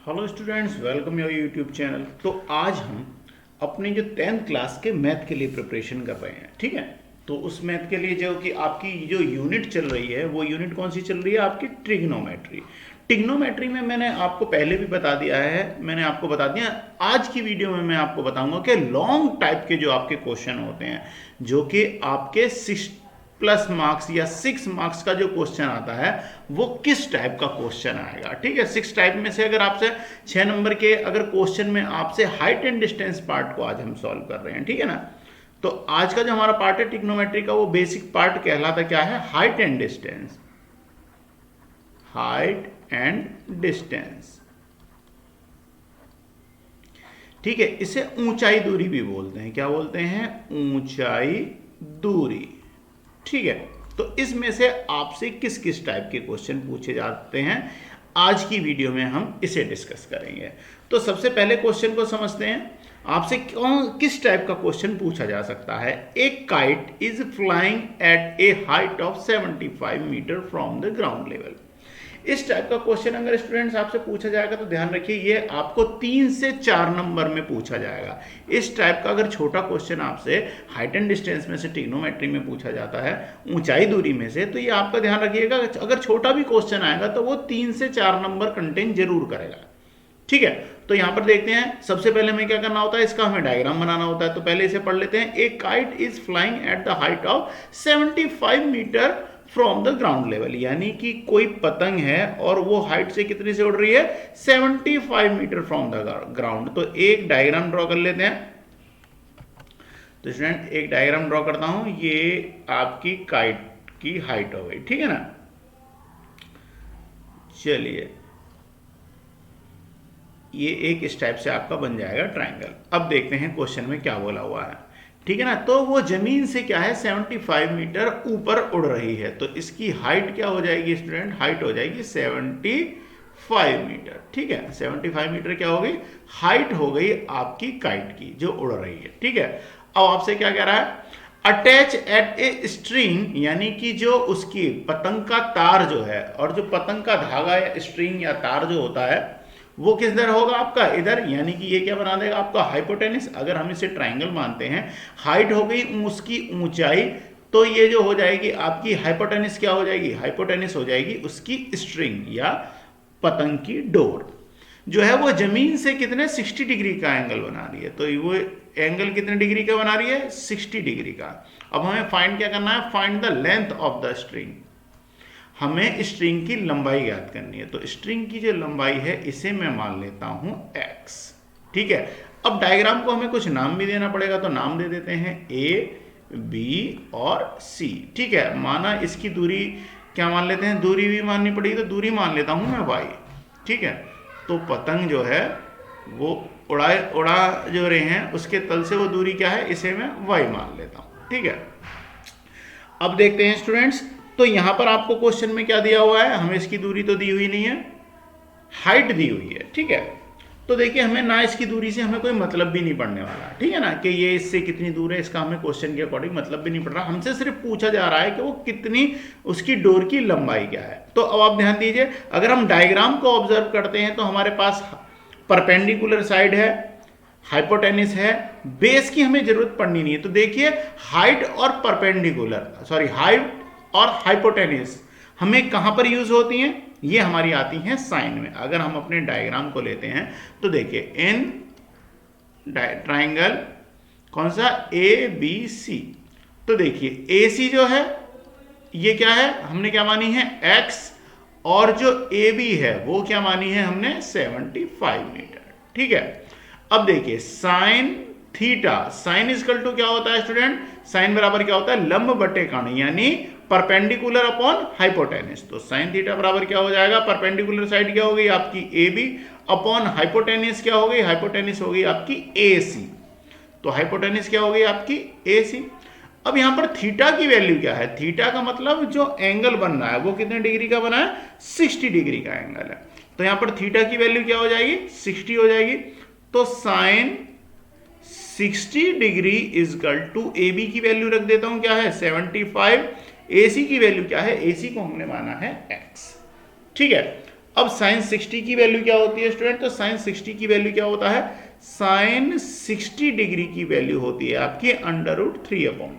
Hello students, welcome your YouTube channel. तो आज हम अपनी जो 10th क्लास के मैथ के लिए प्रिपरेशन कर रहे हैं, ठीक है। तो उस मैथ के लिए जो कि आपकी जो यूनिट चल रही है वो यूनिट कौन सी चल रही है? आपकी ट्रिग्नोमेट्री। ट्रिग्नोमेट्री में मैंने आपको पहले भी बता दिया है, मैंने आपको बता दिया। आज की वीडियो में मैं आपको बताऊंगा कि लॉन्ग टाइप के जो आपके क्वेश्चन होते हैं, जो कि आपके 6+ मार्क्स या 6 मार्क्स का जो क्वेश्चन आता है वो किस टाइप का क्वेश्चन आएगा, ठीक है। 6 टाइप में से अगर आपसे 6 नंबर के अगर क्वेश्चन में आपसे हाइट एंड डिस्टेंस पार्ट को आज हम सॉल्व कर रहे हैं, ठीक है ना। तो आज का जो हमारा पार्ट है ट्रिग्नोमेट्री का, वो बेसिक पार्ट कहलाता क्या है? Height and distance. Height and distance, ठीक है। इसे ऊंचाई दूरी भी बोलते हैं। क्या बोलते हैं? ऊंचाई दूरी, ठीक है। तो इसमें से आपसे किस किस टाइप के क्वेश्चन पूछे जाते हैं, आज की वीडियो में हम इसे डिस्कस करेंगे। तो सबसे पहले क्वेश्चन को समझते हैं। आपसे किस टाइप का क्वेश्चन पूछा जा सकता है? एक kite is flying at a height of 75 metre from the ground level. इस टाइप का क्वेश्चन अगर स्टूडेंट्स आपसे पूछा जाएगा तो ध्यान रखिए, ये आपको 3 से 4 नंबर में पूछा जाएगा। इस टाइप का अगर छोटा क्वेश्चन आपसे हाइट एंड डिस्टेंस में से ट्रिग्नोमेट्री में पूछा जाता है, ऊंचाई दूरी में से, तो ये आपका ध्यान रखिएगा, अगर छोटा भी क्वेश्चन आएगा तो वो 3 से 4 नंबर कंटेन जरूर करेगा, ठीक है। तो यहां पर देखते हैं, सबसे पहले हमें क्या करना होता है, इसका हमें डायग्राम बनाना होता है। तो पहले इसे पढ़ लेते हैं। A kite is flying at the height of 75 metre from the ground level, यानी कि कोई पतंग है और वो हाइट से कितनी से उड़ रही है? 75 मीटर फ्रॉम द ग्राउंड। तो एक डायग्राम ड्रॉ कर लेते हैं। तो स्टूडेंट एक डायग्राम ड्रॉ करता हूं। ये आपकी काइट की हाइट हो गई, ठीक है ना। चलिए, ये एक इस टाइप से आपका बन जाएगा ट्रायंगल। अब देखते हैं क्वेश्चन में क्या बोला हुआ है, ठीक है ना। तो वो जमीन से क्या है? 75 मीटर ऊपर उड़ रही है। तो इसकी हाइट क्या हो जाएगी स्टूडेंट? हाइट हो जाएगी 75 मीटर, ठीक है। 75 मीटर क्या हो गई? हाइट हो गई आपकी काइट की जो उड़ रही है, ठीक है। अब आपसे क्या कह रहा है? अटैच एट ए स्ट्रिंग, यानी कि जो उसकी पतंग का तार जो है, और जो पतंग का धागा या स्ट्रिंग या तार जो होता है वो किस इधर होगा? आपका इधर, यानी कि ये क्या बना देगा? आपका हाइपोटेनिस। अगर हम इसे ट्रायंगल मानते हैं, हाइट हो गई उसकी ऊंचाई, तो ये जो हो जाएगी आपकी हाइपोटेनिस क्या हो जाएगी? हाइपोटेनिस हो जाएगी उसकी स्ट्रिंग या पतंग की डोर, जो है वो जमीन से कितने 60 डिग्री का एंगल बना रही है। तो वो एंगल कितने डिग्री का बना रही है? 60 डिग्री का। अब हमें फाइंड क्या करना है? Find the length of the string. हमें स्ट्रिंग की लंबाई याद करनी है। तो स्ट्रिंग की जो लंबाई है इसे मैं मान लेता हूं x, ठीक है। अब डायग्राम को हमें कुछ नाम भी देना पड़ेगा, तो नाम दे देते हैं a, b और c, ठीक है। माना इसकी दूरी क्या मान लेते हैं? दूरी भी माननी पड़ेगी, तो दूरी मान लेता हूं मैं y, ठीक है। तो पतंग जो है वो उड़ा जो रहे हैं उसके तल से वो दूरी क्या है, इसे मैं y मान लेता हूं, ठीक है। अब देखते हैं स्टूडेंट्स, तो यहां पर आपको क्वेश्चन में क्या दिया हुआ है? हमें इसकी दूरी तो दी हुई नहीं है, हाइट दी हुई है, ठीक है। तो देखिए, हमें ना इसकी दूरी से हमें कोई मतलब भी नहीं पड़ने वाला, ठीक है ना, कि ये इससे कितनी दूर है, इसका हमें क्वेश्चन के अकॉर्डिंग मतलब भी नहीं पड़ रहा। हमसे सिर्फ पूछा जा रहा है कि वो कितनी, उसकी डोर की लंबाई क्या है। तो अब आप ध्यान दीजिए, अगर हम डायग्राम को ऑब्जर्व करते हैं तो हमारे पास परपेंडिकुलर साइड है, हाइपोटेनिस है, बेस की हमें जरूरत पड़नी नहीं है। तो देखिए, हाइट और हाइट और हाइपोटेनिस हमें कहां पर यूज होती हैं? ये हमारी आती हैं साइन में। अगर हम अपने डायग्राम को लेते हैं तो देखिए, इन ट्राइंगल कौन सा? A B C. तो देखिए, ए सी जो है ये क्या है? हमने क्या मानी है? x, और जो ए बी है वो क्या मानी है हमने? 75 मीटर, ठीक है। अब देखिए, sine theta, sine equal to क्या होता है स्टूडेंट? साइन बराबर क्या होता है? लंब बटे कर्ण, यानी परपेंडिकुलर अपॉन हाइपोटेनिस। तो साइन थीटा बराबर क्या हो जाएगा? परपेंडिकुलर साइड क्या हो गई आपकी? ए बी, अपॉन हाइपोटेनिस क्या हो गई? हाइपोटेनिस हो गई आपकी ए सी। तो हाइपोटेनिस क्या हो गई आपकी? ए सी। अब यहां पर थीटा की वैल्यू क्या है? थीटा का मतलब जो एंगल बन रहा है वो कितने डिग्री का बना है? 60 डिग्री का एंगल है। तो यहां पर थीटा की वैल्यू क्या हो जाएगी? 60 हो जाएगी। तो sine 60 degree equal to A B की वैल्यू रख देता हूं, क्या है? 75। AC की वैल्यू क्या है? AC को हमने माना है x, ठीक है। अब साइन 60 की वैल्यू क्या होती है स्टूडेंट? तो साइन 60 की वैल्यू क्या होता है? साइन 60 डिग्री की वैल्यू होती है आपकी √3/2।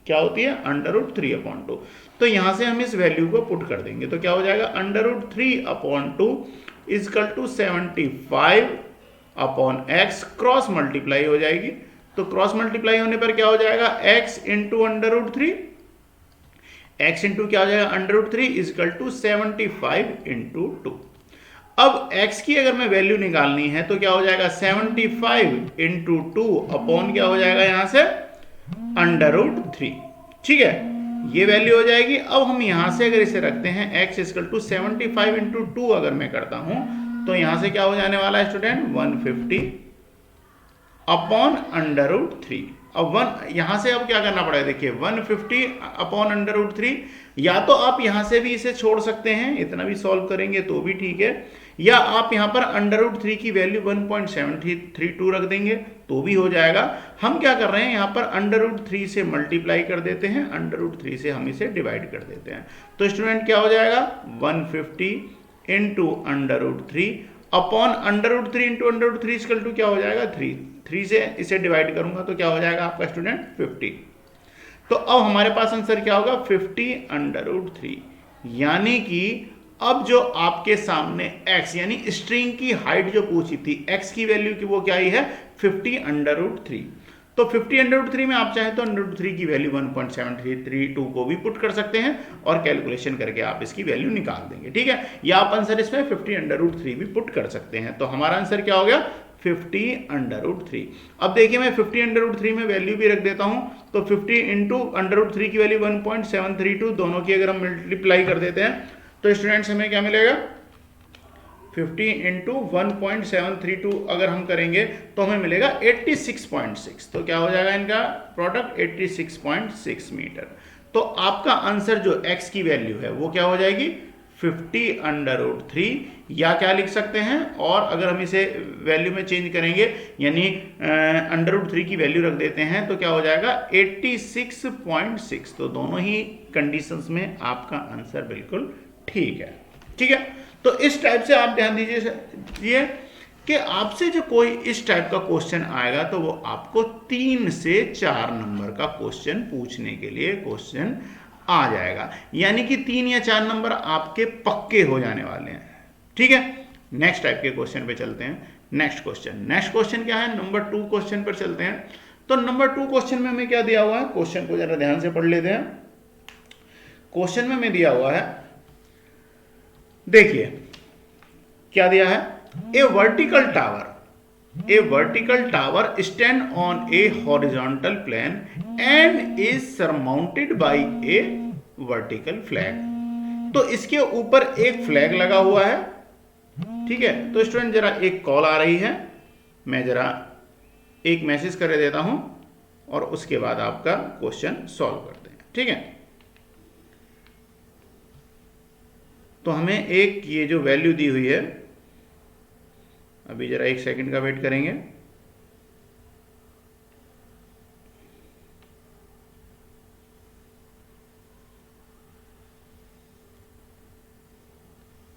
क्या होती है? √3/2। तो यहां से हम इस वैल्यू को पुट कर देंगे तो क्या हो जाएगा? √3/2 is equal to 75/x cross multiply हो जाएगी। तो क्रॉस मल्टीप्लाई होने पर क्या हो जाएगा? x इंटू √3, x इंटू क्या हो जाएगा? √3 इजकल टू 75/2। अब x की अगर मैं वैल्यू निकालनी है तो क्या हो जाएगा? 75/2 अपॉन क्या हो जाएगा यहां से? √3। ठीक है, ये वैल्यू हो जाएगी। अब हम यहां से अगर इसे रखते हैं x इजकल टू 75/2 अगर मैं करता हूं तो यहां से क्या हो जाने वाला है स्टूडेंट? 150 अपॉन √3। अब यहां से अब क्या करना पड़ेगा? देखिए 150 अपॉन √3, या तो आप यहां से भी इसे छोड़ सकते हैं, इतना भी सॉल्व करेंगे तो भी ठीक है, या आप यहां पर √3 की वैल्यू 1.732 रख देंगे तो भी हो जाएगा। हम क्या कर रहे हैं यहां पर √3 से मल्टीप्लाई कर देते हैं, √3 से हम इसे डिवाइड कर देते हैं। तो स्टूडेंट क्या हो जाएगा? 150 into √3 upon √3 into √3 equal to क्या हो जाएगा? 3 से इसे डिवाइड करूंगा तो क्या हो जाएगा आपका स्टूडेंट? 50। तो अब हमारे पास आंसर क्या होगा? 50/3। यानी कि अब जो आपके सामने x यानी स्ट्रिंग की हाइट जो पूछी थी, x की वैल्यू की वो क्या आई है? 50/3। तो 50/3 में आप चाहें तो √3 की वैल्यू 1.732 को भी पुट कर सकते हैं और कैलकुलेशन करके आप इसकी वैल्यू निकाल देंगे। ठीक है, या आप आंसर इसमें 50/3 भी पुट कर सकते हैं। तो हमारा आंसर क्या हो गया? 50/3। अब देखिए मैं 50/3 में वैल्यू भी रख देता हूं तो 50 इंटू √3 की वैल्यू 1.732, दोनों की अगर हम मल्टीप्लाई कर देते हैं तो स्टूडेंट्स हमें क्या मिलेगा? 50 इंटू 1.732 अगर हम करेंगे तो हमें मिलेगा 86.6। तो क्या हो जाएगा इनका प्रोडक्ट? 86.6 मीटर। तो आपका आंसर जो x की वैल्यू है वो क्या हो जाएगी? 50/3, या क्या लिख सकते हैं, और अगर हम इसे वैल्यू में चेंज करेंगे यानी √3 की वैल्यू रख देते हैं तो क्या हो जाएगा? 86.6। तो दोनों ही कंडीशंस में आपका आंसर बिल्कुल ठीक है। ठीक है, तो इस टाइप से आप ध्यान दीजिए कि आपसे जो कोई इस टाइप का क्वेश्चन आएगा तो वो आपको 3 से 4 नंबर का क्वेश्चन पूछने के लिए क्वेश्चन आ जाएगा, यानी कि 3 या 4 नंबर आपके पक्के हो जाने वाले हैं। ठीक है, नेक्स्ट टाइप के क्वेश्चन पे चलते हैं। नेक्स्ट क्वेश्चन क्या है? नंबर 2 क्वेश्चन पर चलते हैं। तो नंबर 2 क्वेश्चन में हमें क्या दिया हुआ है? क्वेश्चन को जरा ध्यान से पढ़ लेते हैं। क्वेश्चन में हमें दिया हुआ है, देखिए क्या दिया है? A vertical tower stand on a horizontal plane and is surmounted by a vertical flag. तो इसके ऊपर एक फ्लैग लगा हुआ है। ठीक है, तो स्टूडेंट जरा एक कॉल आ रही है, मैं जरा एक मैसेज कर देता हूं और उसके बाद आपका क्वेश्चन सॉल्व करते हैं। ठीक है, तो हमें एक ये जो वैल्यू दी हुई है, अभी जरा 1 सेकंड का वेट करेंगे।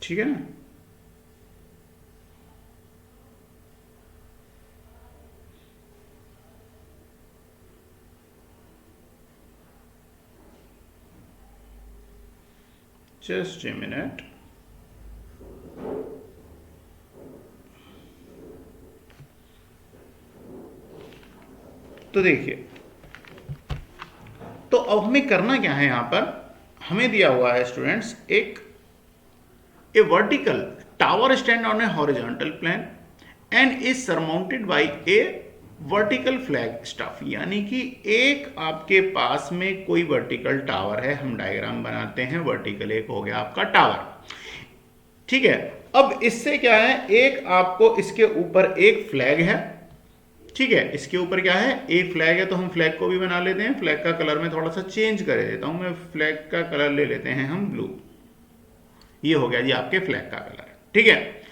ठीक है ना? Just a minute. तो देखिए, तो अब हमें करना क्या है? यहां पर हमें दिया हुआ है स्टूडेंट्स एक a vertical tower stand on a horizontal plane and is surmounted by a vertical flagstaff, यानी कि एक आपके पास में कोई वर्टिकल टावर है। हम डायग्राम बनाते हैं, वर्टिकल एक हो गया आपका टावर। ठीक है, अब इससे क्या है? एक आपको इसके ऊपर एक फ्लैग है। ठीक है, इसके ऊपर क्या है? एक फ्लैग है। तो हम फ्लैग को भी बना लेते हैं। फ्लैग का कलर में थोड़ा सा चेंज कर देता हूं मैं। फ्लैग का कलर ले लेते हैं हम ब्लू। ये हो गया जी आपके फ्लैग का कलर। ठीक है,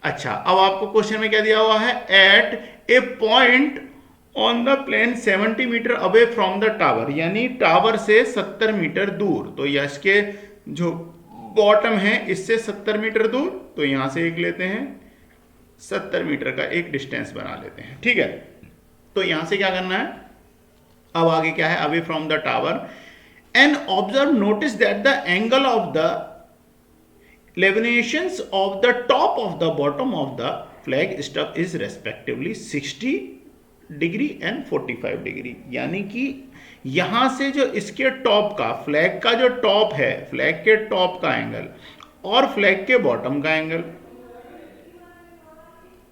अच्छा, अब आपको क्वेश्चन में क्या दिया हुआ है? At a point on the plane 70 metre away from the tower, यानी टावर से 70 मीटर दूर। तो इसके जो बॉटम है इससे 70 मीटर दूर, तो यहां से एक लेते हैं, 70 मीटर का एक डिस्टेंस बना लेते हैं। ठीक है, तो यहां से क्या करना है, अब आगे क्या है, away from the tower and observe notice that the angle of the elevations of the top of the bottom of the flagstaff is respectively 60 degree and 45 degree. यानी कि यहां से जो इसके टॉप का, फ्लैग का जो टॉप है, फ्लैग के टॉप का एंगल और फ्लैग के बॉटम का एंगल,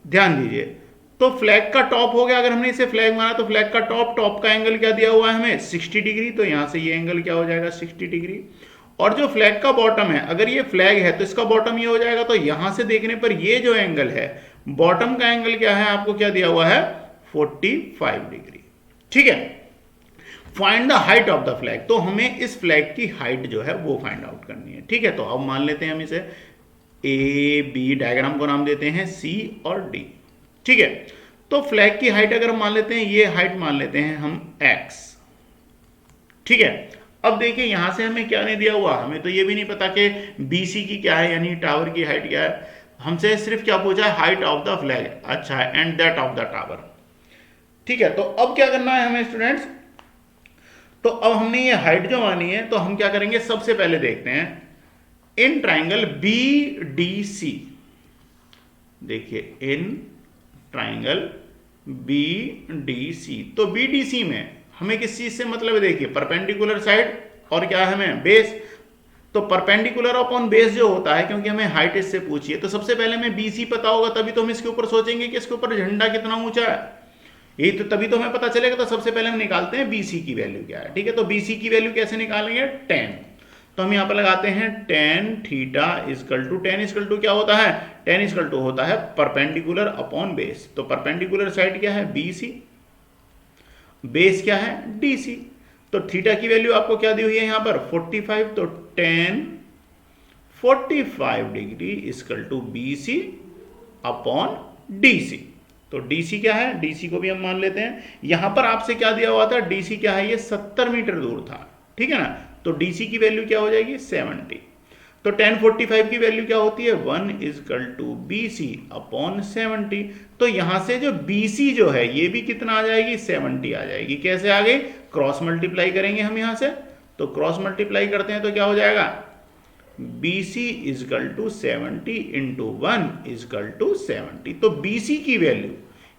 ध्यान दीजिए, तो फ्लैग का टॉप हो गया, अगर हमने इसे फ्लैग माना तो फ्लैग का टॉप का एंगल क्या दिया हुआ है हमें, 60 डिग्री, तो यहां से ये एंगल क्या हो जाएगा, 60 डिग्री। और जो फ्लैग का बॉटम है, अगर ये फ्लैग है तो इसका बॉटम ये हो जाएगा, तो यहां से देखने पर ये जो एंगल है, बॉटम का एंगल क्या है, आपको क्या दिया हुआ है, 45 डिग्री। ठीक है, find the height of the flag, तो हमें इस फ्लैग की हाइट जो है वो फाइंड आउट करनी है। ठीक है, तो अब मान लेते हैं हम इसे ए बी, डायग्राम को नाम देते हैं सी और डी। ठीक है, तो फ्लैग की हाइट अगर हम मान लेते हैं, ये हाइट मान लेते हैं हम x। ठीक है, अब देखिए यहां से हमें क्या नहीं दिया हुआ, हमें तो ये भी नहीं पता कि BC की क्या है, यानी टावर की हाइट क्या है, हमसे सिर्फ क्या पूछा है, हाइट ऑफ द फ्लैग, अच्छा है, and that of the tower. ठीक है, तो अब क्या करना है हमें स्टूडेंट्स, तो अब हमने ये हाइट जो मानी है, तो हम क्या करेंगे, सबसे पहले देखते हैं इन ट्राइंगल BDC, देखिए इन ट्राइंगल BDC, तो BDC में हमें किस चीज से मतलब है, देखिए परपेंडिकुलर साइड और क्या है हमें, बेस। तो परपेंडिकुलर अपॉन बेस जो होता है, क्योंकि हमें हाइट इससे पूछी है, तो सबसे पहले हमें BC पता होगा, तभी तो हम इसके ऊपर सोचेंगे कि इसके ऊपर झंडा कितना ऊंचा है, यही तो, तभी तो हमें पता चलेगा। तो सबसे पहले हम निकालते हैं BC की वैल्यू क्या है। ठीक है, तो BC की वैल्यू कैसे निकालेंगे, 10, तो हम यहां पर लगाते हैं tan theta equal to, tan equal to क्या होता है, tan इजकल टू होता है परपेंडिकुलर अपॉन बेस। तो परपेंडिकुलर साइड क्या है, BC, बेस क्या है, DC। तो थीटा की वैल्यू आपको क्या दी हुई है यहां पर, 45, तो tan 45 degree equal to BC upon DC। तो DC क्या है, DC को भी हम मान लेते हैं, यहां पर आपसे क्या दिया हुआ था, DC क्या है, ये 70 मीटर दूर था। ठीक है ना, तो DC की वैल्यू क्या हो जाएगी, 70। तो tan 45 की वैल्यू क्या होती है, 1 इजकल टू BC अपॉन 70। तो यहां से जो BC जो है, ये भी कितना आ जाएगी, 70 आ जाएगी। कैसे आ गई, क्रॉस मल्टीप्लाई करेंगे हम यहां से, तो क्रॉस मल्टीप्लाई करते हैं तो क्या हो जाएगा, BC equal to 70 into 1 equal to 70। तो BC की वैल्यू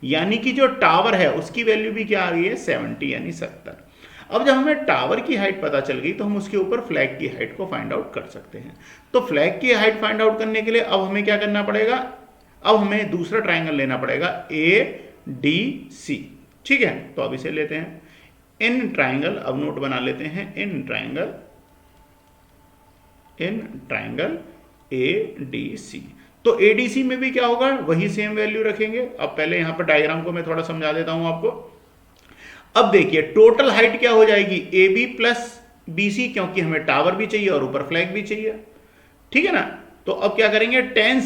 यानी कि जो टावर है उसकी वैल्यू भी क्या आ गई है, 70 यानी 70। अब जब हमें टावर की हाइट पता चल गई, तो हम उसके ऊपर फ्लैग की हाइट को फाइंड आउट कर सकते हैं। तो फ्लैग की हाइट फाइंड आउट करने के लिए अब हमें क्या करना पड़ेगा, अब हमें दूसरा ट्राइंगल लेना पड़ेगा ADC। ठीक है, तो अब इसे लेते हैं इन ट्राइंगल, अब नोट बना लेते हैं इन ट्राइंगल ADC। तो ADC में भी क्या होगा, वही सेम वैल्यू रखेंगे। अब पहले यहां पर डायग्राम को मैं थोड़ा समझा देता हूं आपको। अब देखिए टोटल हाइट क्या हो जाएगी, AB प्लस BC, क्योंकि हमें टावर भी चाहिए और ऊपर फ्लैग भी चाहिए। ठीक है ना, तो अब क्या करेंगे, tan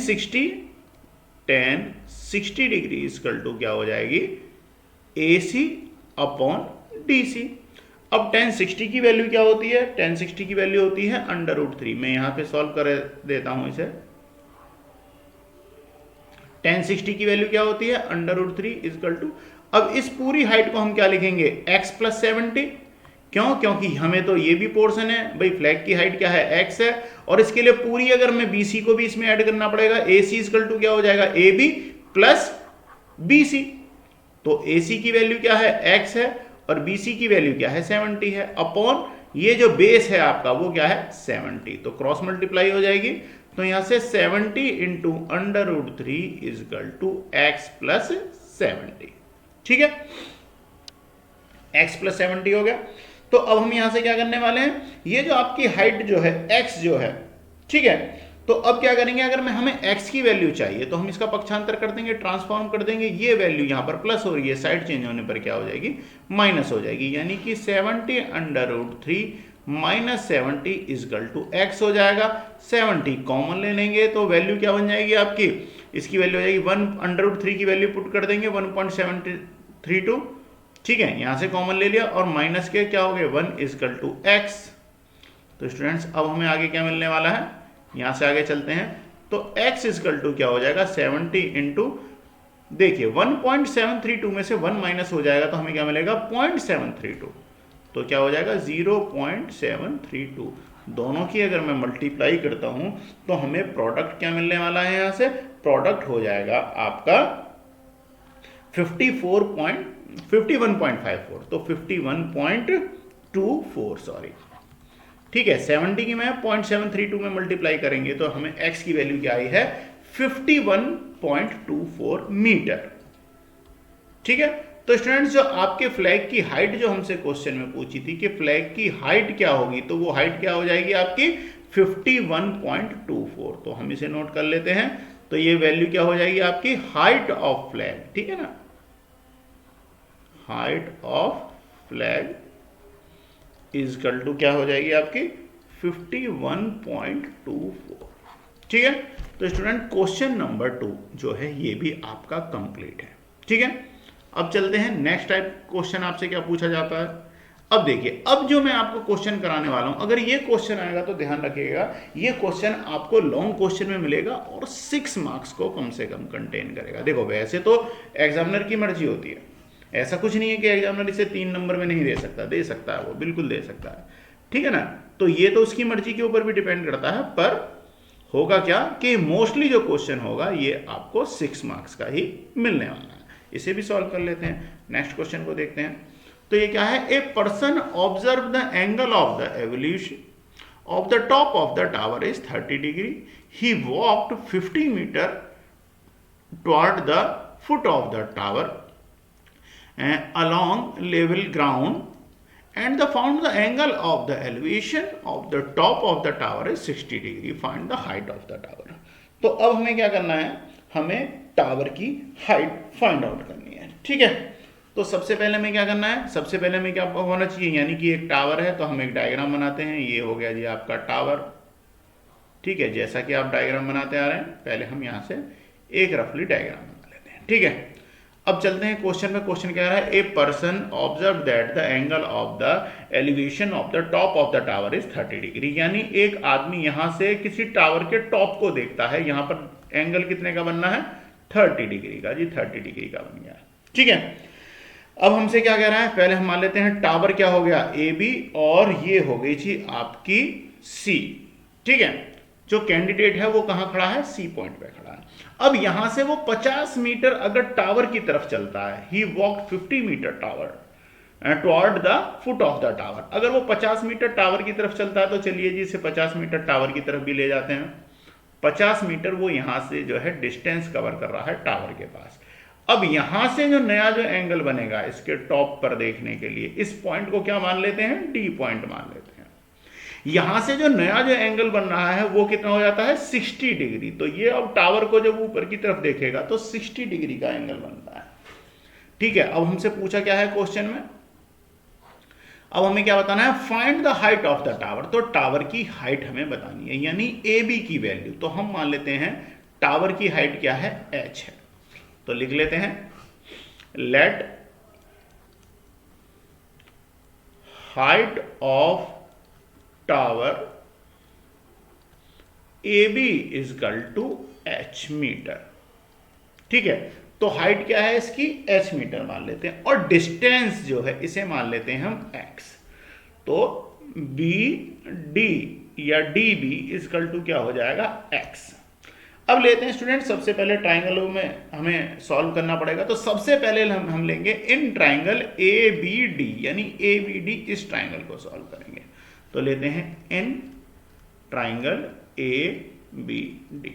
60 डिग्री इक्वल टू क्या हो जाएगी, AC अपॉन DC। अब tan 60 की वैल्यू क्या होती है, tan 60 की वैल्यू होती है √3। मैं यहां पे सॉल्व कर देता हूं इसे। tan 60 की वैल्यू क्या होती है, √3 इक्वल टू, अब इस पूरी हाइट को हम क्या लिखेंगे, x प्लस 70। क्यों, क्योंकि हमें तो ये भी पोर्शन है भाई, फ्लैग की हाइट क्या है, x है, और इसके लिए पूरी अगर मैं BC को भी इसमें ऐड करना पड़ेगा, AC इक्वल टू क्या हो जाएगा, AB प्लस BC। तो AC की वैल्यू क्या है, x है, और BC की वैल्यू क्या है, 70 है, अपॉन ये जो बेस है आपका वो क्या है, 70। तो क्रॉस मल्टीप्लाई हो जाएगी, तो यहां से 70 into √3 is equal to x plus 70। ठीक है, x प्लस 70 हो गया। तो अब हम यहां से क्या करने वाले हैं, ये जो आपकी हाइट जो है x जो है, ठीक है, तो अब क्या करेंगे, अगर मैं हमें x की वैल्यू चाहिए तो हम इसका पक्षांतर कर देंगे, ट्रांसफॉर्म कर देंगे। ये वैल्यू यहां पर प्लस हो रही है, साइड चेंज होने पर क्या हो जाएगी, माइनस हो जाएगी, यानी कि 70 √3 माइनस 70 इजकल टू x हो जाएगा। 70 कॉमन ले लेंगे तो वैल्यू क्या बन जाएगी आपकी, इसकी वैल्यू हो जाएगी 1 √3 की वैल्यू पुट कर देंगे 1.732। ठीक है, यहां से कॉमन ले लिया, और माइनस के क्या हो गए, 1 इजकल टू x। तो स्टूडेंट्स अब हमें आगे क्या मिलने वाला है, यहां से आगे चलते हैं तो x इजकल टू क्या हो जाएगा 70 इंटू, देखिए 1.732 में से 1 माइनस हो जाएगा तो हमें क्या मिलेगा 0.732, तो क्या हो जाएगा 0.732। दोनों की अगर मैं मल्टीप्लाई करता हूं तो हमें प्रोडक्ट क्या मिलने वाला है, यहां से प्रोडक्ट हो जाएगा आपका 51.54, तो 51.24 सॉरी, ठीक है। 70 की मैं 0.732 में मल्टीप्लाई करेंगे तो हमें x की वैल्यू क्या आई है 51.24 मीटर, ठीक है। तो स्टूडेंट्स जो आपके फ्लैग की हाइट जो हमसे क्वेश्चन में पूछी थी कि फ्लैग की हाइट क्या होगी, तो वो हाइट क्या हो जाएगी आपकी 51.24, तो हम इसे नोट कर लेते हैं। तो ये वैल्यू क्या हो जाएगी आपकी हाइट ऑफ फ्लैग, ठीक है ना, height of flag equal to क्या हो जाएगी आपकी 51.24, ठीक है। तो स्टूडेंट क्वेश्चन नंबर 2 जो है ये भी आपका कंप्लीट है, ठीक है। अब चलते हैं नेक्स्ट टाइप क्वेश्चन, आपसे क्या पूछा जाता है। अब देखिए, अब जो मैं आपको क्वेश्चन कराने वाला हूं, अगर ये क्वेश्चन आएगा तो ध्यान रखिएगा ये क्वेश्चन आपको लॉन्ग क्वेश्चन में मिलेगा और 6 मार्क्स को कम से कम कंटेन करेगा। देखो वैसे तो एग्जामिनर की मर्जी होती है, ऐसा कुछ नहीं है कि एग्जामिनर इसे 3 नंबर में नहीं दे सकता, दे सकता है, वो बिल्कुल दे सकता है, ठीक है ना। तो ये तो उसकी मर्जी के ऊपर भी डिपेंड करता है, पर होगा क्या कि मोस्टली जो क्वेश्चन होगा ये आपको 6 मार्क्स का ही मिलने वाला है। इसे भी सॉल्व कर लेते हैं, नेक्स्ट क्वेश्चन को देखते हैं। तो ये क्या है, a person observe the angle of the elevation of the top of the tower is 30 degree, he walked 50 metre toward the foot of the tower along level ground and found the angle of the elevation of the top of the tower is 60 degree, find the height of the tower। तो अब हमें क्या करना है, हमें tower की height find out करनी है, ठीक है। तो सबसे पहले हमें क्या करना है, सबसे पहले हमें क्या होना चाहिए, यानी कि एक टावर है तो हम एक डायग्राम बनाते हैं। ये हो गया जी आपका टावर, ठीक है। जैसा कि आप डायग्राम बनाते आ रहे हैं, पहले हम यहाँ से एक रफली डायग्राम बना लेते हैं, ठीक है। अब चलते हैं क्वेश्चन में। क्वेश्चन क्या रहा है, a person observe that the angle of the elevation of the top of the tower is 30 degree, यानी एक आदमी यहां से किसी टावर के टॉप को देखता है, यहां पर एंगल कितने का बनना है 30 डिग्री का जी, 30 डिग्री का बन गया, ठीक है। अब हमसे क्या कह रहा है, पहले हम मान लेते हैं टावर क्या हो गया ए बी, और ये हो गई जी आपकी सी, ठीक है। जो कैंडिडेट है वो कहां खड़ा है, सी पॉइंट पे खड़ा है। अब यहां से वो 50 मीटर अगर टावर की तरफ चलता है, he walked 50 metre tower toward the foot of the tower, अगर वो 50 मीटर टावर की तरफ चलता है तो चलिए जी इसे 50 मीटर टावर की तरफ भी ले जाते हैं। 50 मीटर वो यहां से जो है डिस्टेंस कवर कर रहा है टावर के पास। अब यहां से जो नया जो एंगल बनेगा इसके टॉप पर देखने के लिए, इस पॉइंट को क्या मान लेते हैं, डी पॉइंट मान लेते हैं। यहां से जो नया जो एंगल बन रहा है वो कितना हो जाता है 60 डिग्री। तो ये अब टावर को जब ऊपर की तरफ देखेगा तो 60 डिग्री का एंगल बनता है, ठीक है। अब हमसे पूछा क्या है क्वेश्चन में, अब हमें क्या बताना है, find the height of the tower. तो टावर की हाइट हमें बतानी है, यानी ए बी की वैल्यू। तो हम मान लेते हैं टावर की हाइट क्या है, h है। तो लिख लेते हैं, let height of tower A B is equal to h metre, ठीक है। तो हाइट क्या है इसकी, h मीटर मान लेते हैं, और डिस्टेंस जो है इसे मान लेते हैं हम x। तो बी डी या D B is equal to क्या हो जाएगा x। अब लेते हैं स्टूडेंट, सबसे पहले ट्राइंगलों में हमें सॉल्व करना पड़ेगा। तो सबसे पहले हम लेंगे in triangle A B D, यानी ए बी डी, इस ट्राइंगल को सॉल्व करेंगे। तो लेते हैं in triangle A B D.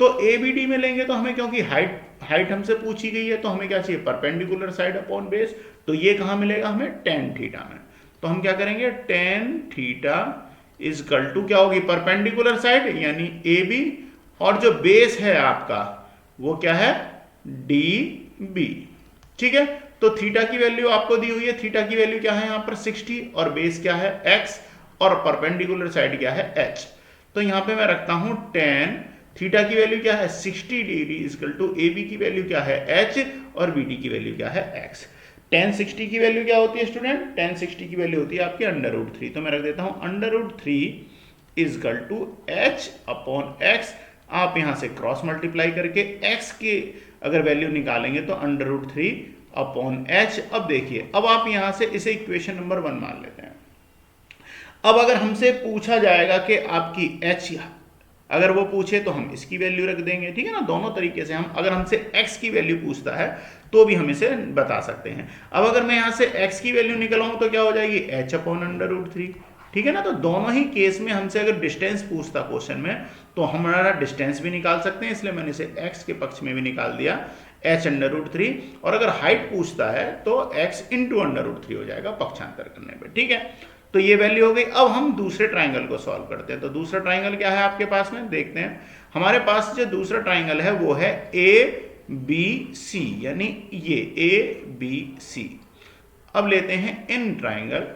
तो ए बी डी में लेंगे तो हमें, क्योंकि हाइट हमसे पूछी गई है, तो हमें क्या चाहिए, परपेंडिकुलर साइड अपॉन बेस। तो ये कहां मिलेगा हमें, tan थीटा में। तो हम क्या करेंगे, tan theta is equal to क्या होगी, परपेंडिकुलर साइड यानी ए बी, और जो बेस है आपका वो क्या है, डी बी, ठीक है। तो थीटा की वैल्यू आपको दी हुई है, थीटा की वैल्यू क्या है यहाँ पर 60, और बेस क्या है x, और परपेंडिकुलर साइड क्या है h। तो यहां पे मैं रखता हूं tan थीटा की वैल्यू क्या है 60 degree equal to A B की वैल्यू क्या है h, और बी डी की वैल्यू क्या है x। tan 60 की वैल्यू क्या होती है स्टूडेंट, tan 60 की वैल्यू होती है आपकी √3। तो मैं रख देता हूं √3 is equal to h upon x. आप यहां से क्रॉस मल्टीप्लाई करके एक्स की अगर वैल्यू निकालेंगे तो अंडर रूट 3 अपॉन एच। अब देखिए, अब आप यहां से इसे इक्वेशन नंबर 1 मान लेते हैं। अब अगर हमसे पूछा जाएगा कि आपकी एच, अगर वो पूछे तो हम इसकी वैल्यू रख देंगे, ठीक है ना। दोनों तरीके से हम, अगर हमसे x की वैल्यू पूछता है तो भी हम इसे बता सकते हैं। अब अगर मैं यहां से x की वैल्यू निकलाऊं तो क्या हो जाएगी, h अपॉन अंडर रूट 3, ठीक है ना। तो दोनों ही केस में हमसे अगर डिस्टेंस पूछता क्वेश्चन में तो हमारा डिस्टेंस भी निकाल सकते हैं, इसलिए मैंने इसे x के पक्ष में भी निकाल दिया, h अंडर रूट 3। और अगर हाइट पूछता है तो x इंटू अंडर रूट 3 हो जाएगा पक्षांतर करने पर, ठीक है। तो ये वैल्यू हो गई। अब हम दूसरे ट्राइंगल को सॉल्व करते हैं। तो दूसरा ट्राइंगल क्या है आपके पास में, देखते हैं। हमारे पास जो दूसरा ट्राइंगल है वो है ए बी सी, यानी ये ए बी सी। अब लेते हैं इन ट्राइंगल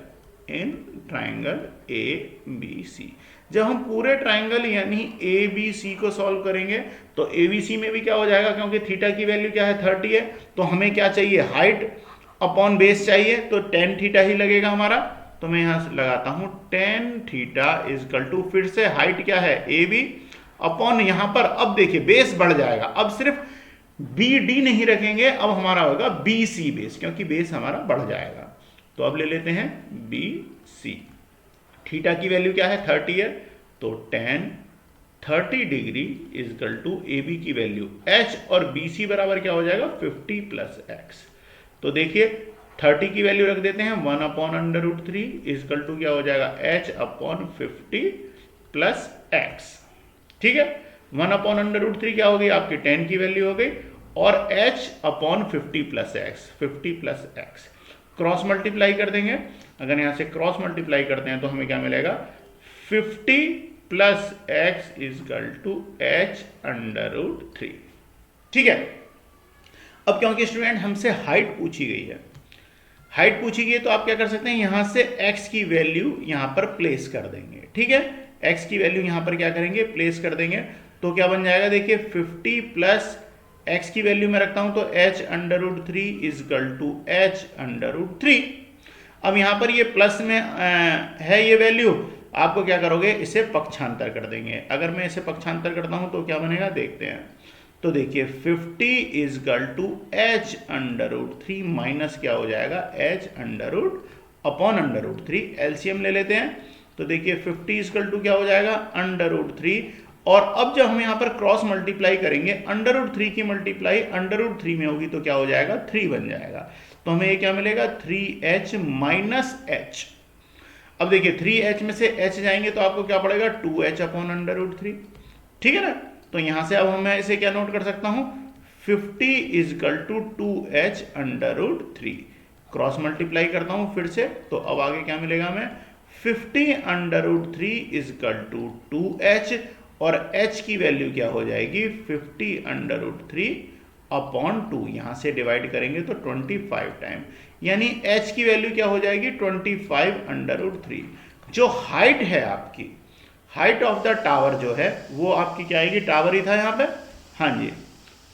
ए बी सी। जब हम पूरे ट्राइंगल यानी ए बी सी को सॉल्व करेंगे तो ए बी सी में भी क्या हो जाएगा, क्योंकि थीटा की वैल्यू क्या है 30 है, तो हमें क्या चाहिए, हाइट अपॉन बेस चाहिए, तो टेन थीटा ही लगेगा हमारा। तो मैं यहां से लगाता हूं टेन थीटा इजकल टू, फिर से हाइट क्या है ए बी अपॉन, यहां पर अब देखिए बेस बढ़ जाएगा, अब सिर्फ बी डी नहीं रखेंगे, अब हमारा होगा बी सी बेस, क्योंकि बेस हमारा बढ़ जाएगा। तो अब ले लेते हैं बी सी। थीटा की वैल्यू क्या है 30 है, तो tan 30 degree equal to A B की वैल्यू एच और बी सी बराबर क्या हो जाएगा 50 प्लस एक्स। तो देखिए 30 की वैल्यू रख देते हैं 1 upon under root 3 is equal to क्या हो जाएगा h अपॉन 50 प्लस एक्स, ठीक है। 1 अपॉन अंडर रूट 3 क्या हो गई आपकी 10 की वैल्यू हो गई, और h upon 50 plus x, 50 plus x cross multiply कर देंगे। अगर यहां से क्रॉस मल्टीप्लाई करते हैं तो हमें क्या मिलेगा 50 plus x equal to h under root 3, ठीक है। अब क्योंकि स्टूडेंट हमसे हाइट पूछी गई है, हाइट पूछी गई तो आप क्या कर सकते हैं, यहां से x की वैल्यू यहां पर प्लेस कर देंगे, ठीक है। x की वैल्यू यहां पर क्या करेंगे, प्लेस कर देंगे। तो क्या बन जाएगा, देखिए 50 प्लस x की वैल्यू में रखता हूं तो h under root 3 is equal to h under root 3। अब यहां पर ये प्लस में है ये वैल्यू, आपको क्या करोगे, इसे पक्षांतर कर देंगे। अगर मैं इसे पक्षांतर करता हूं तो क्या बनेगा, देखते हैं। तो देखिए 50 equal to h under root 3 minus क्या हो जाएगा h under root upon under root 3, LCM ले लेते हैं। तो देखिए 50 इजकल टू क्या हो जाएगा अंडर रूट 3, और अब जब हम यहाँ पर क्रॉस मल्टीप्लाई करेंगे अंडर रूट 3 की मल्टीप्लाई अंडर रूट 3 में होगी तो क्या हो जाएगा 3 बन जाएगा। तो हमें ये क्या मिलेगा 3h माइनस h। अब देखिए 3h में से h जाएंगे तो आपको क्या पड़ेगा 2h अपॉन अंडर रूट 3, ठीक है ना। तो यहां से अब मैं इसे क्या नोट कर सकता हूं 50 equal to 2h under root 3, cross multiply करता हूं फिर से, तो अब आगे क्या मिलेगा हमें 50 under root 3 is equal to 2h, और h की वैल्यू क्या हो जाएगी 50 अंडर रूट 3 अपॉन 2, यहां से डिवाइड करेंगे तो 25 टाइम, यानी h की वैल्यू क्या हो जाएगी 25 अंडर रूट 3। जो हाइट है आपकी, हाइट ऑफ द टावर जो है वो आपकी क्या आएगी, टावर ही था यहाँ पे, हाँ जी।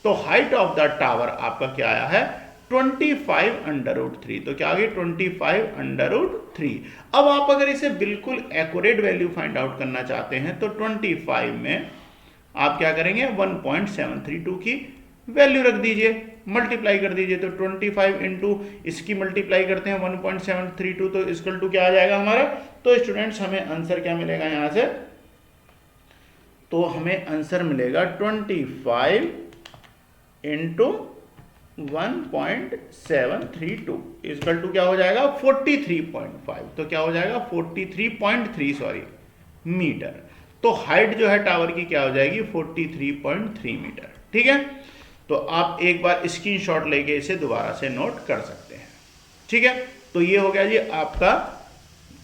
तो हाइट ऑफ द टावर आपका क्या आया है 25 अंडर रूट 3, तो क्या आ गई 25 अंडर रूट 3। अब आप अगर इसे बिल्कुल एक्यूरेट वैल्यू फाइंड आउट करना चाहते हैं तो 25 में आप क्या करेंगे 1.732 की वैल्यू रख दीजिए, मल्टीप्लाई कर दीजिए। तो 25 इंटू इसकी मल्टीप्लाई करते हैं 1.732, तो इसकल टू क्या आ जाएगा हमारा। तो स्टूडेंट्स हमें आंसर क्या मिलेगा यहां से, तो हमें आंसर मिलेगा 25 इंटू 1.732 इसकल टू क्या हो जाएगा 43.5, तो क्या हो जाएगा 43.3 सॉरी मीटर। तो हाइट जो है टावर की क्या हो जाएगी 43.3 मीटर, ठीक है। तो आप एक बार स्क्रीनशॉट लेके इसे दोबारा से नोट कर सकते हैं, ठीक है। तो ये हो गया जी आपका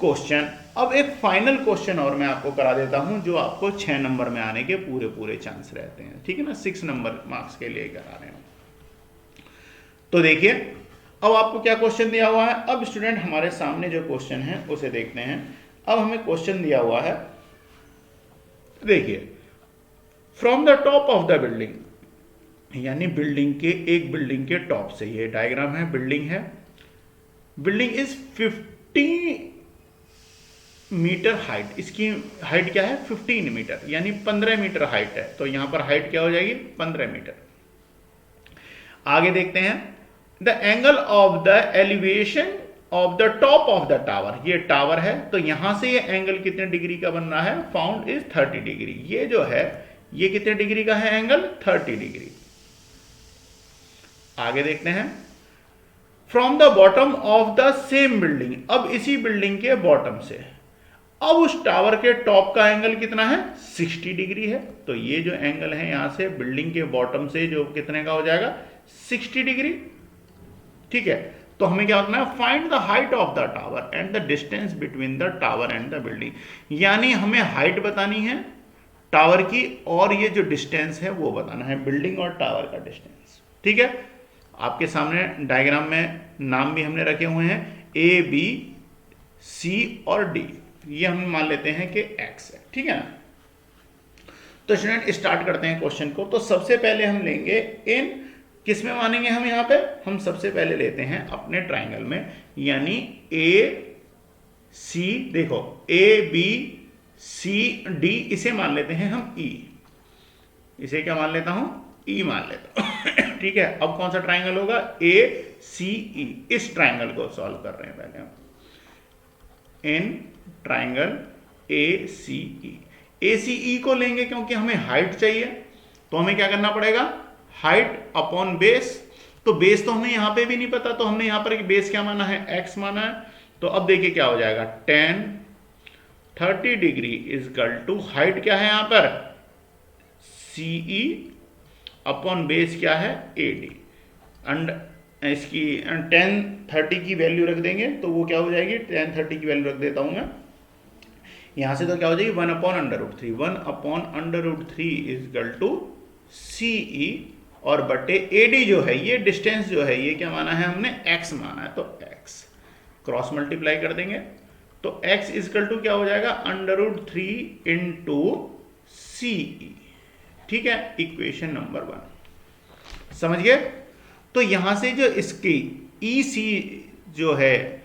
क्वेश्चन। अब एक फाइनल क्वेश्चन और मैं आपको करा देता हूं जो आपको 6 नंबर में आने के पूरे चांस रहते हैं, ठीक है ना, 6 नंबर मार्क्स के लिए करा रहे हैं। तो देखिए अब आपको क्या क्वेश्चन दिया हुआ है। अब स्टूडेंट हमारे सामने जो क्वेश्चन है उसे देखते हैं। अब हमें क्वेश्चन दिया हुआ है, देखिए from the top of the building, यानी बिल्डिंग के एक बिल्डिंग के टॉप से, ये डायग्राम है, बिल्डिंग है, बिल्डिंग इज 50 मीटर हाइट, इसकी हाइट क्या है 15 मीटर, यानी 15 मीटर हाइट है, तो यहां पर हाइट क्या हो जाएगी 15 मीटर। आगे देखते हैं, the angle of the elevation of the top of the tower, ये टावर है तो यहां से ये एंगल कितने डिग्री का बन रहा है, फाउंड इज 30 डिग्री। ये जो है ये कितने डिग्री का है एंगल, 30 डिग्री। आगे देखते हैं, from the bottom of the same building, अब इसी बिल्डिंग के बॉटम से, अब उस टावर के टॉप का एंगल कितना है 60 डिग्री है, तो ये जो एंगल है यहां से बिल्डिंग के बॉटम से जो कितने का हो जाएगा 60 डिग्री। ठीक है, तो हमें क्या करना है, find the height of the tower and the distance between the tower and the building, यानी हमें हाइट बतानी है टावर की और ये जो डिस्टेंस है वो बताना है, बिल्डिंग और टावर का डिस्टेंस। ठीक है, आपके सामने डायग्राम में नाम भी हमने रखे हुए हैं, ए बी सी और डी, ये हम मान लेते हैं कि एक्स है। ठीक है ना, तो स्टूडेंट स्टार्ट करते हैं क्वेश्चन को। तो सबसे पहले हम लेंगे इन, किस में मानेंगे हम, यहां पे हम सबसे पहले लेते हैं अपने ट्राइंगल में, यानी ए सी, देखो ए बी सी डी, इसे मान लेते हैं हम ई, इसे क्या मान लेता हूं, ई मान लेता हूं। ठीक है, अब कौन सा ट्राइंगल होगा, ए सी ई, इस ट्राइंगल को सॉल्व कर रहे हैं पहले हम, इन ट्राइंगल ए सी ई, ए सी ई को लेंगे क्योंकि हमें हाइट चाहिए, तो हमें क्या करना पड़ेगा, हाइट अपॉन बेस, तो बेस तो हमें यहां पे भी नहीं पता, तो हमने यहां पर बेस क्या माना है, एक्स माना है, तो अब देखिए क्या हो जाएगा, 30 डिग्री इजकल टू हाइट क्या है यहां पर सीई अपॉन बेस क्या है एडी, एंड इसकी 10 30 की वैल्यू रख देंगे तो वो क्या हो जाएगी, 10 30 की वैल्यू रख देता हूं मैं यहां से, तो क्या हो जाएगी 1/√3, 1/√3 इजकल टू सीई और बटे एडी जो है, ये डिस्टेंस जो है ये क्या माना है हमने, एक्स माना है, तो एक्स क्रॉस मल्टीप्लाई कर देंगे, तो x इजकल टू क्या हो जाएगा, √3 इंटू सीई। ठीक है, इक्वेशन नंबर 1, समझ गए। तो यहां से जो इसकी EC जो है,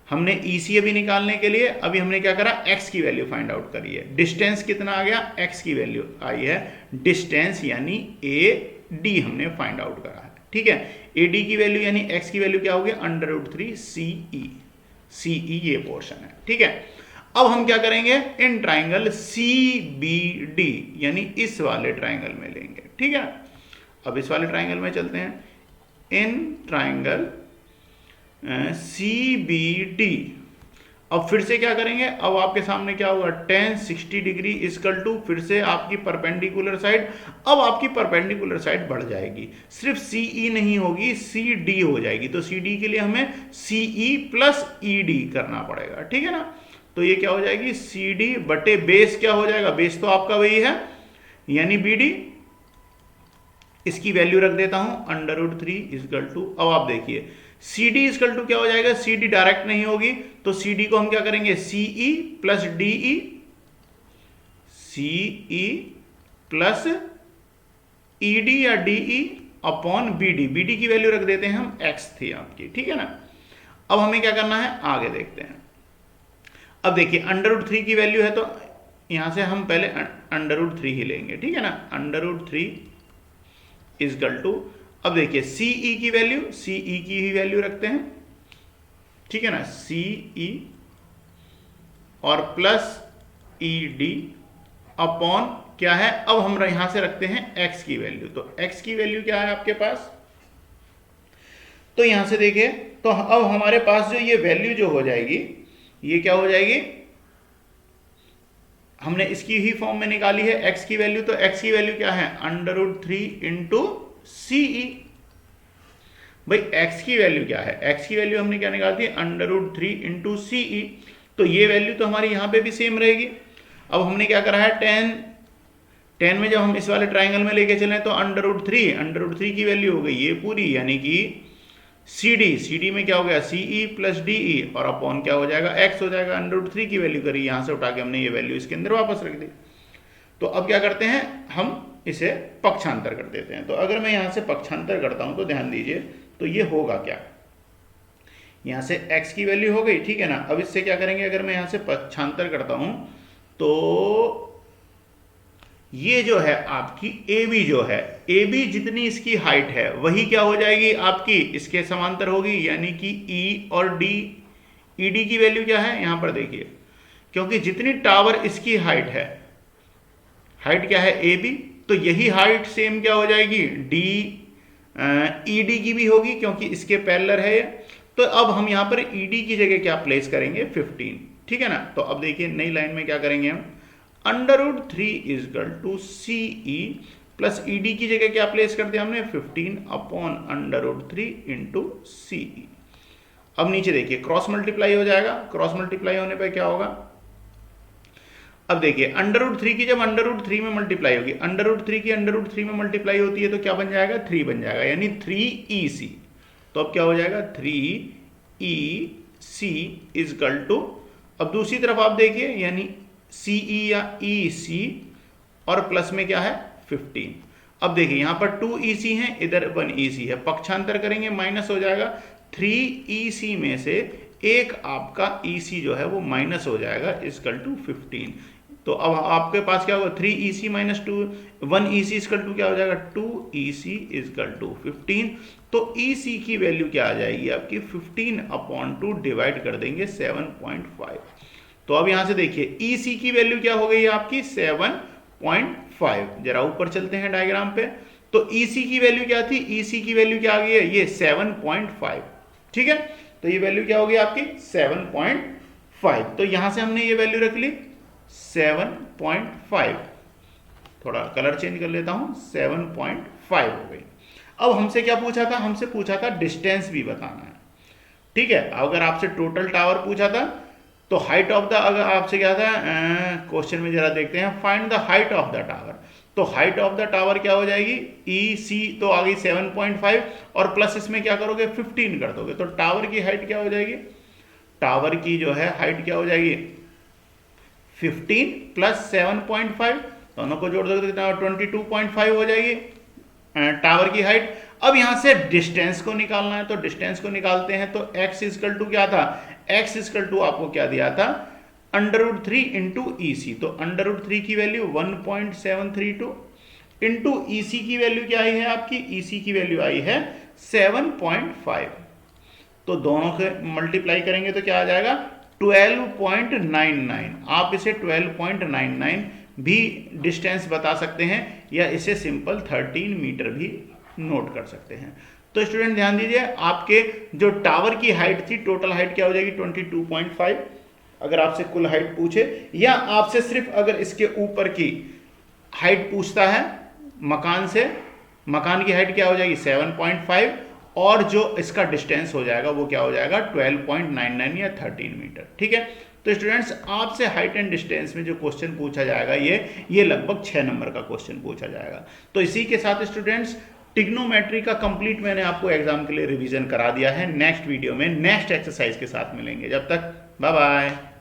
हमने EC अभी निकालने के लिए अभी हमने क्या करा, x की वैल्यू फाइंड आउट करी है, डिस्टेंस कितना आ गया, x की वैल्यू आई है, डिस्टेंस यानी AD हमने फाइंड आउट करा है। ठीक है, AD की वैल्यू यानी x की वैल्यू क्या होगी, √3 CE, CE ये पोर्शन है। ठीक है, अब हम क्या करेंगे, इन ट्राइंगल CBD यानी इस वाले ट्राइंगल में लेंगे। ठीक है, अब इस वाले ट्राइंगल में चलते हैं, इन ट्राइंगल CBD, अब फिर से क्या करेंगे, अब आपके सामने क्या होगा, 10 डिग्री इजकल टू फिर से आपकी परपेंडिकुलर साइड, अब आपकी परपेंडिकुलर साइड बढ़ जाएगी, सिर्फ CE नहीं होगी CD हो जाएगी, तो CD के लिए हमें CE प्लस ED करना पड़ेगा। ठीक है ना, तो ये क्या हो जाएगी, CD बटे बेस क्या हो जाएगा, बेस तो आपका वही है यानी BD, इसकी वैल्यू रख देता हूं √3 इजकल टू, अब आप देखिए CD इजकल टू क्या हो जाएगा, CD डायरेक्ट नहीं होगी तो CD को हम क्या करेंगे, CE plus DE, CE plus ED या DE अपॉन BD, BD की वैल्यू रख देते हैं हम, x थी आपकी। ठीक है ना, अब हमें क्या करना है, आगे देखते हैं। अब देखिए √3 की वैल्यू है तो यहां से हम पहले √3 ही लेंगे। ठीक है ना, √3 इजकल टू, अब देखिए CE की वैल्यू, CE की ही वैल्यू रखते हैं। ठीक है ना, CE और प्लस ED अपॉन क्या है, अब हम यहां से रखते हैं x की वैल्यू, तो x की वैल्यू क्या है आपके पास, तो यहां से देखिए, तो अब हमारे पास जो ये वैल्यू जो हो जाएगी, ये क्या हो जाएगी, हमने इसकी ही फॉर्म में निकाली है x की वैल्यू, तो x की वैल्यू क्या है, √3 इंटू CE। भाई x की वैल्यू क्या है, x की वैल्यू हमने क्या निकाली थी, √3 इंटू CE, तो ये वैल्यू तो हमारी यहां पे भी सेम रहेगी। अब हमने क्या करा है, 10 में जब हम इस वाले ट्राइंगल में लेके चले तो √3 की वैल्यू हो गई ये पूरी, यानी कि CD में क्या हो गया, CE प्लस DE और अपॉन क्या हो जाएगा, x हो जाएगा, √3 की वैल्यू करी, यहां से उठा के हमने ये वैल्यू इसके अंदर वापस रख दी। तो अब क्या करते हैं, हम इसे पक्षांतर कर देते हैं। तो अगर मैं यहां से पक्षांतर करता हूं तो ध्यान दीजिए, तो ये होगा क्या, यहाँ से x की वैल्यू हो गई, ठीक है ना। अब इससे क्या करेंगे, अगर मैं यहाँ से पक्षांतर करता हूँ तो ये जो है आपकी AB जो है, AB जितनी इसकी हाइट है वही क्या हो जाएगी आपकी इसके समांतर होगी, यानी कि E और D, ED की वैल्यू क्या है यहाँ पर देखिए, क्योंकि जितनी टावर इसकी हाइट है, हाइट क्या है AB, तो यही हाइट सेम क्या हो जाएगी D ED की भी होगी, क्योंकि इसके पैरेलल है ये। तो अब हम यहाँ पर ED की जगह क्या प्लेस करेंगे 15, ठीक है ना। तो अब देखिए नई लाइन में क्या करेंगे हम, √3 is equal to C E plus E D की जगह क्या प्लेस कर दिया हमने 15 अपॉन √3 इंटू सी ई। अब नीचे देखिए क्रॉस मल्टीप्लाई हो जाएगा, क्रॉस मल्टीप्लाई होने पर क्या होगा, अब देखिए √3 की जब √3 में मल्टीप्लाई होगी, √3 की √3 में मल्टीप्लाई होती है तो क्या बन जाएगा 3 बन जाएगा, यानी 3EC। तो अब क्या हो जाएगा 3EC इजकल टू, अब दूसरी तरफ आप देखिए यानी CE या EC और प्लस में क्या है 15। अब देखिए यहां पर 2EC है, इधर 1EC है, पक्षांतर करेंगे माइनस हो जाएगा, 3EC में से एक आपका EC जो है वो माइनस हो जाएगा इजकल टू 15। तो अब आपके पास क्या होगा 3EC minus 1EC is equal to क्या हो जाएगा 2EC इजकल टू 15। तो EC की वैल्यू क्या आ जाएगी आपकी 15/2 डिवाइड कर देंगे 7.5। तो अब यहां से देखिए EC की वैल्यू क्या हो गई आपकी 7.5। जरा ऊपर चलते हैं डायग्राम पे, तो EC की वैल्यू क्या थी, EC की वैल्यू क्या आ गई है ये 7.5, ठीक है। तो ये वैल्यू क्या होगी आपकी 7.5। तो यहां से हमने ये वैल्यू रख ली 7.5, थोड़ा कलर चेंज कर लेता हूं, 7.5 हो गई। अब हमसे क्या पूछा था, हमसे पूछा था डिस्टेंस भी बताना है, ठीक है। अगर आपसे टोटल टावर पूछा था तो हाइट ऑफ द, अगर आपसे क्या था क्वेश्चन में जरा देखते हैं, find the height of the tower, तो हाइट ऑफ द टावर क्या हो जाएगी EC तो आ गई 7.5 और प्लस इसमें क्या करोगे 15 कर दोगे, तो टावर की हाइट क्या हो जाएगी, टावर की जो है हाइट क्या हो जाएगी 15 प्लस 7.5, दोनों को जोड़ दोगे तो 22.5 हो जाएगी टावर की हाइट। अब यहां से डिस्टेंस को निकालना है, तो डिस्टेंस को निकालते हैं, तो x इजकल टू क्या था, x इजकल टू आपको क्या दिया था √3 इंटू EC, तो √3 की वैल्यू 1.732 इंटू EC की वैल्यू क्या आई है आपकी, EC की वैल्यू आई है 7.5। तो दोनों के मल्टीप्लाई करेंगे तो क्या आ जाएगा 12.99। आप इसे 12.99 भी डिस्टेंस बता सकते हैं या इसे सिंपल 13 मीटर भी नोट कर सकते हैं। तो स्टूडेंट ध्यान दीजिए, आपके जो टावर की हाइट थी, टोटल हाइट क्या हो जाएगी 22.5 अगर आपसे कुल हाइट पूछे, या आपसे सिर्फ अगर इसके ऊपर की हाइट पूछता है मकान से, मकान की हाइट क्या हो जाएगी 7.5 और जो इसका डिस्टेंस हो जाएगा वो क्या हो जाएगा 12.99 या 13 मीटर, ठीक है। तो स्टूडेंट्स आपसे हाइट एंड डिस्टेंस में जो क्वेश्चन पूछा जाएगा ये लगभग 6 नंबर का क्वेश्चन पूछा जाएगा। तो इसी के साथ स्टूडेंट्स ट्रिग्नोमेट्री का कंप्लीट मैंने आपको एग्जाम के लिए रिवीजन करा दिया है। नेक्स्ट वीडियो में नेक्स्ट एक्सरसाइज के साथ मिलेंगे, जब तक बाय बाय।